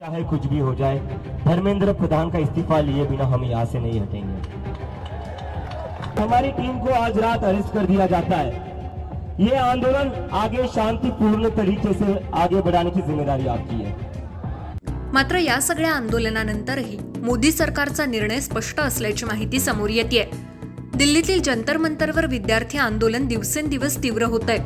चाहे कुछ भी हो जाए, धर्मेंद्र प्रधान का इस्तीफा लिए बिना हम यहाँ से नहीं हटेंगे। हमारी टीम को आज रात अरेस्ट कर दिया जाता है। ये आंदोलन आगे शांतिपूर्ण तरीके से आगे बढ़ाने की जिम्मेदारी आपकी है। मात्र या सगळ्या आंदोलनानंतरही मोदी सरकारचा निर्णय स्पष्ट असल्याची माहिती समोर येतेय। दिल्लीतील जंतर मंतरवर विद्यार्थी आंदोलन दिवसेंदिवस तीव्र होतंय।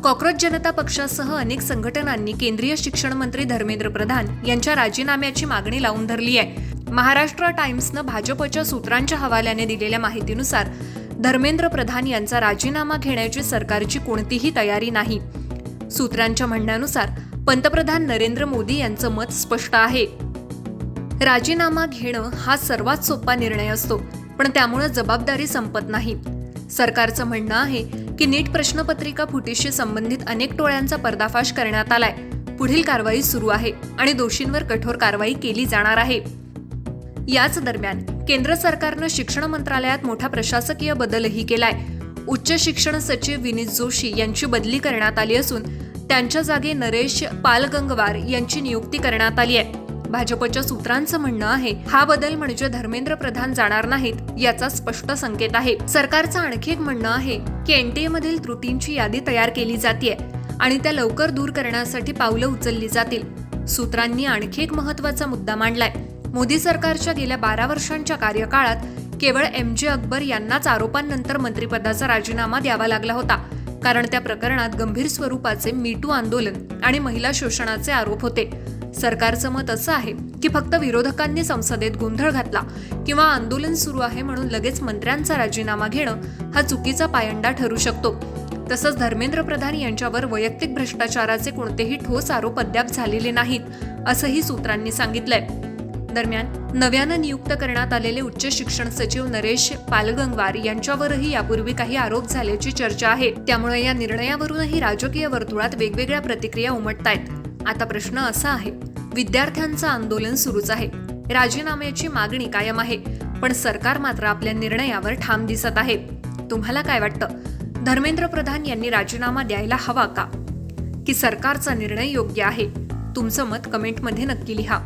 कॉक्रोच जनता पक्षासह अनेक संघटनांनी केंद्रीय शिक्षण मंत्री धर्मेंद्र प्रधान यांच्या राजीनाम्याची मागणी लावून धरली आहे। महाराष्ट्र टाइम्सनं भाजपच्या सूत्रांच्या हवाल्याने दिलेल्या माहितीनुसार धर्मेंद्र प्रधान यांचा राजीनामा घेण्याची सरकारची कोणतीही तयारी नाही। सूत्रांच्या म्हणण्यानुसार पंतप्रधान नरेंद्र मोदी यांचं मत स्पष्ट आहे। राजीनामा घेणं हा सर्वात सोपा निर्णय असतो, पण त्यामुळे जबाबदारी संपत नाही। सरकारचं म्हणणं आहे की नीट प्रश्नपत्रिका फुटीशी संबंधित अनेक टोळ्यांचा पर्दाफाश करण्यात आलाय। पुढील कारवाई सुरू आहे आणि दोषींवर कठोर कारवाई केली जाणार आहे। याच दरम्यान केंद्र सरकारनं शिक्षण मंत्रालयात मोठा प्रशासकीय बदलही केलाय। उच्च शिक्षण सचिव विनीत जोशी यांची बदली करण्यात आली असून त्यांच्या जागी नरेश पालगंगवार यांची नियुक्ती करण्यात आली आहे। भाजपच्या सूत्रांचं म्हणणं आहे हा बदल म्हणजे धर्मेंद्र प्रधान जाणार नाहीत याचा स्पष्ट संकेत आहे। सरकारचं आणखी एक म्हणणं आहे की एनटीए मधील त्रुटींची यादी तयार केली जातेय आणि त्या लवकर दूर करण्यासाठी पावलं उचलली जातील। सूत्रांनी आणखी एक महत्त्वाचा मुद्दा मांडलाय। मोदी सरकारच्या गेल्या 12 वर्षांच्या कार्यकाळात केवळ MJ अकबर यांनाच आरोपांनंतर मंत्रिपदाचा राजीनामा द्यावा लागला होता, कारण त्या प्रकरणात गंभीर स्वरूपाचे मीटू आंदोलन आणि महिला शोषणाचे आरोप होते। सरकारचं मत असं आहे की फक्त विरोधकांनी संसदेत गोंधळ घातला किंवा आंदोलन सुरू आहे म्हणून लगेच मंत्र्यांचा राजीनामा घेणं हा चुकीचा पायंडा ठरू शकतो। तसंच धर्मेंद्र प्रधान यांच्यावर वैयक्तिक भ्रष्टाचाराचे कोणतेही ठोस आरोप अद्याप झालेले नाहीत, असंही सूत्रांनी सांगितलंय। दरम्यान नव्यानं नियुक्त करण्यात आलेले उच्च शिक्षण सचिव नरेश पालगंगवार यांच्यावरही यापूर्वी काही आरोप झाल्याची चर्चा आहे। त्यामुळे या निर्णयावरूनही राजकीय वर्तुळात वेगवेगळ्या प्रतिक्रिया उमटतायत। आता प्रश्न असा आहे, विद्यार्थ्यांचं आंदोलन सुरूच आहे, राजीनाम्याची मागणी कायम आहे, पण सरकार मात्र आपल्या निर्णयावर ठाम दिसत आहे। तुम्हाला काय वाटतं? धर्मेंद्र प्रधान यांनी राजीनामा द्यायला हवा का? की सरकारचा निर्णय योग्य आहे? तुमचं मत कमेंटमध्ये नक्की लिहा।